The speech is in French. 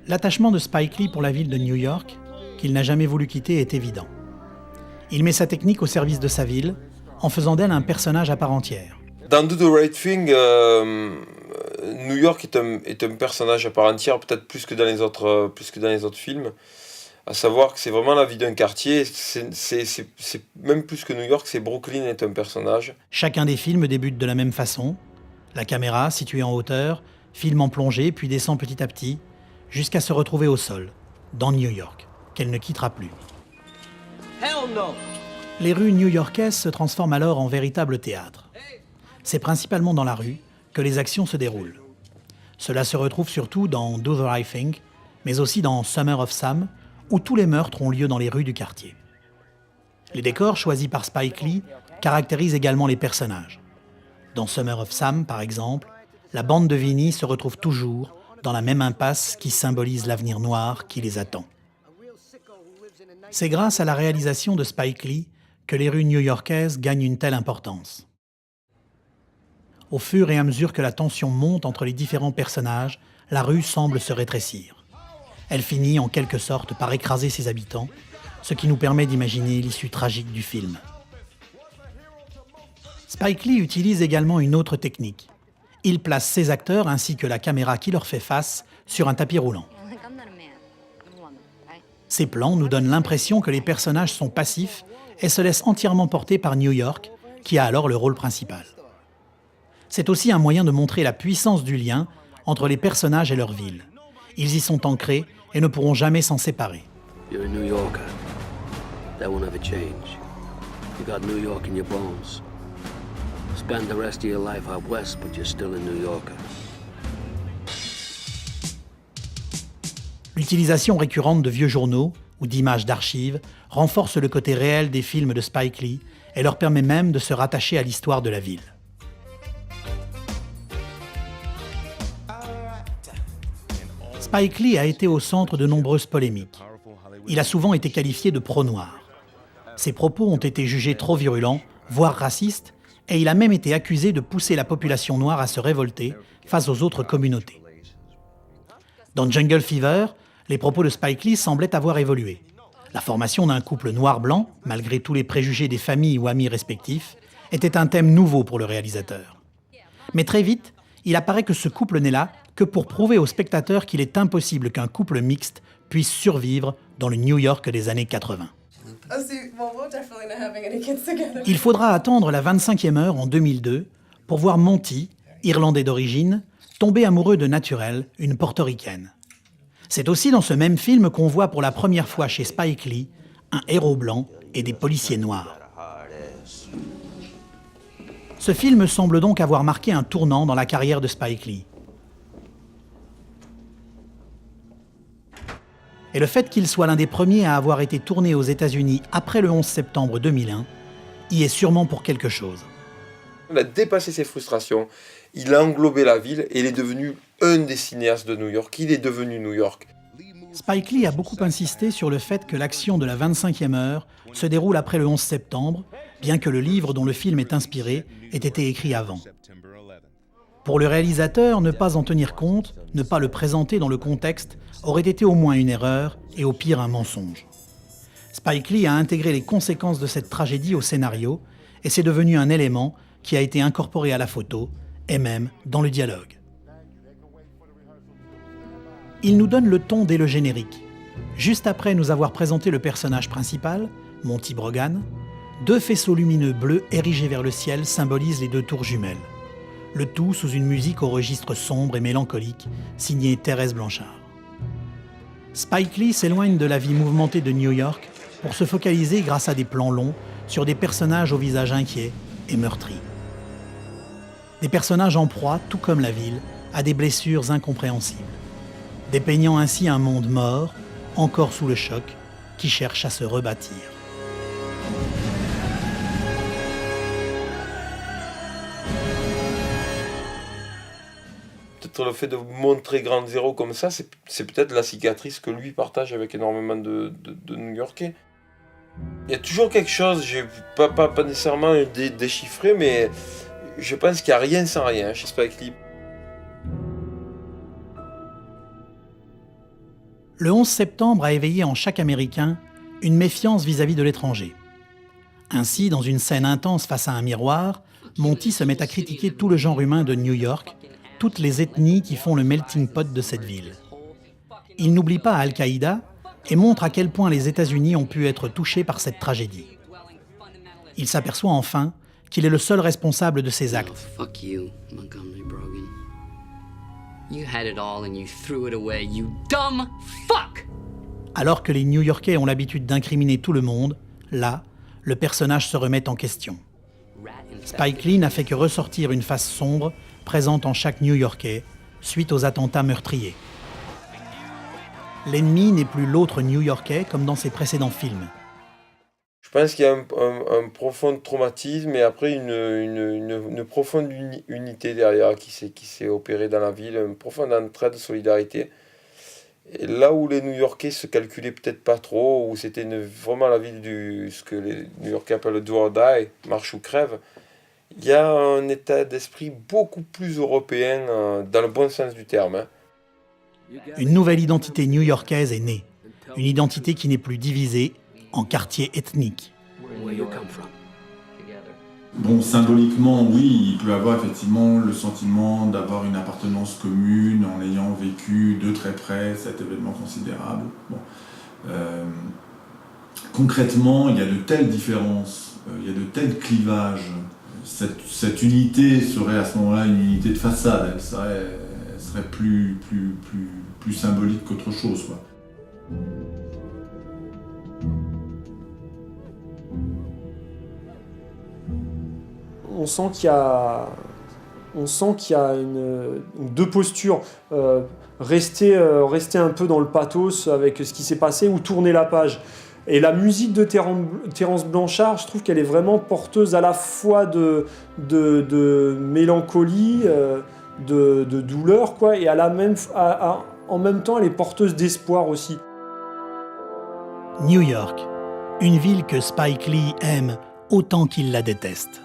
L'attachement de Spike Lee pour la ville de New York, qu'il n'a jamais voulu quitter, est évident. Il met sa technique au service de sa ville, en faisant d'elle un personnage à part entière. Dans Do the Right Thing, New York est un personnage à part entière, peut-être plus que dans les autres films. À savoir que c'est vraiment la vie d'un quartier, c'est même plus que New York, c'est Brooklyn est un personnage. Chacun des films débute de la même façon. La caméra, située en hauteur, filme en plongée, puis descend petit à petit, jusqu'à se retrouver au sol, dans New York, qu'elle ne quittera plus. Hell no. Les rues new-yorkaises se transforment alors en véritable théâtre. C'est principalement dans la rue que les actions se déroulent. Cela se retrouve surtout dans Do the Right Thing, mais aussi dans Summer of Sam, où tous les meurtres ont lieu dans les rues du quartier. Les décors choisis par Spike Lee caractérisent également les personnages. Dans Summer of Sam, par exemple, la bande de Vinny se retrouve toujours dans la même impasse qui symbolise l'avenir noir qui les attend. C'est grâce à la réalisation de Spike Lee que les rues new-yorkaises gagnent une telle importance. Au fur et à mesure que la tension monte entre les différents personnages, la rue semble se rétrécir. Elle finit en quelque sorte par écraser ses habitants, ce qui nous permet d'imaginer l'issue tragique du film. Spike Lee utilise également une autre technique. Il place ses acteurs ainsi que la caméra qui leur fait face sur un tapis roulant. Ces plans nous donnent l'impression que les personnages sont passifs et se laissent entièrement porter par New York, qui a alors le rôle principal. C'est aussi un moyen de montrer la puissance du lien entre les personnages et leur ville. Ils y sont ancrés et ne pourront jamais s'en séparer. You're a New Yorker. That won't ever change. You got New York in your bones. Spend the rest of your life out west, but you're still a New Yorker. L'utilisation récurrente de vieux journaux ou d'images d'archives renforce le côté réel des films de Spike Lee et leur permet même de se rattacher à l'histoire de la ville. Spike Lee a été au centre de nombreuses polémiques. Il a souvent été qualifié de pro-noir. Ses propos ont été jugés trop virulents, voire racistes, et il a même été accusé de pousser la population noire à se révolter face aux autres communautés. Dans Jungle Fever, les propos de Spike Lee semblaient avoir évolué. La formation d'un couple noir-blanc, malgré tous les préjugés des familles ou amis respectifs, était un thème nouveau pour le réalisateur. Mais très vite, il apparaît que ce couple n'est là que pour prouver aux spectateurs qu'il est impossible qu'un couple mixte puisse survivre dans le New York des années 80. Il faudra attendre la 25e heure en 2002 pour voir Monty, Irlandais d'origine, tomber amoureux de Naturel, une portoricaine. C'est aussi dans ce même film qu'on voit pour la première fois chez Spike Lee un héros blanc et des policiers noirs. Ce film semble donc avoir marqué un tournant dans la carrière de Spike Lee. Et le fait qu'il soit l'un des premiers à avoir été tourné aux États-Unis après le 11 septembre 2001 y est sûrement pour quelque chose. Il a dépassé ses frustrations, il a englobé la ville et il est devenu un des cinéastes de New York. Il est devenu New York. Spike Lee a beaucoup insisté sur le fait que l'action de la 25e heure se déroule après le 11 septembre, bien que le livre dont le film est inspiré ait été écrit avant. Pour le réalisateur, ne pas en tenir compte, ne pas le présenter dans le contexte, aurait été au moins une erreur et au pire un mensonge. Spike Lee a intégré les conséquences de cette tragédie au scénario et c'est devenu un élément qui a été incorporé à la photo et même dans le dialogue. Il nous donne le ton dès le générique. Juste après nous avoir présenté le personnage principal, Monty Brogan, deux faisceaux lumineux bleus érigés vers le ciel symbolisent les deux tours jumelles. Le tout sous une musique au registre sombre et mélancolique, signée Thérèse Blanchard. Spike Lee s'éloigne de la vie mouvementée de New York pour se focaliser grâce à des plans longs sur des personnages au visage inquiet et meurtri. Des personnages en proie, tout comme la ville, à des blessures incompréhensibles, dépeignant ainsi un monde mort, encore sous le choc, qui cherche à se rebâtir. Peut-être le fait de montrer Grand Zéro comme ça, c'est peut-être la cicatrice que lui partage avec énormément de New-Yorkais. Il y a toujours quelque chose, j'ai pas nécessairement déchiffré, mais je pense qu'il n'y a rien sans rien chez Spike Lee. Le 11 septembre a éveillé en chaque Américain une méfiance vis-à-vis de l'étranger. Ainsi, dans une scène intense face à un miroir, Monty se met à critiquer tout le genre humain de New York, toutes les ethnies qui font le melting pot de cette ville. Il n'oublie pas Al-Qaïda et montre à quel point les États-Unis ont pu être touchés par cette tragédie. Il s'aperçoit enfin qu'il est le seul responsable de ces actes. Fuck you, Montgomery Brogan. You had it all and you threw it away, you dumb fuck! Alors que les New-Yorkais ont l'habitude d'incriminer tout le monde, là, le personnage se remet en question. Spike Lee n'a fait que ressortir une face sombre présente en chaque New-Yorkais suite aux attentats meurtriers. L'ennemi n'est plus l'autre New-Yorkais comme dans ses précédents films. Je pense qu'il y a un profond traumatisme et après une profonde unité derrière qui s'est opérée dans la ville, une profonde entraide, solidarité. Et là où les New-Yorkais se calculaient peut-être pas trop, où c'était vraiment la ville ce que les New-Yorkais appellent le do or die, marche ou crève, il y a un état d'esprit beaucoup plus européen, dans le bon sens du terme. Une nouvelle identité new-yorkaise est née. Une identité qui n'est plus divisée en quartiers ethniques. Bon, symboliquement, oui, il peut avoir effectivement le sentiment d'avoir une appartenance commune en ayant vécu de très près cet événement considérable. Bon. Concrètement, il y a de telles différences, il y a de tels clivages. Cette unité serait à ce moment-là une unité de façade, elle serait plus symbolique qu'autre chose, quoi. On sent qu'il y a deux postures. Rester un peu dans le pathos avec ce qui s'est passé ou tourner la page. Et la musique de Terence Blanchard, je trouve qu'elle est vraiment porteuse à la fois de mélancolie, de douleur, quoi, et en même temps, elle est porteuse d'espoir aussi. New York, une ville que Spike Lee aime autant qu'il la déteste.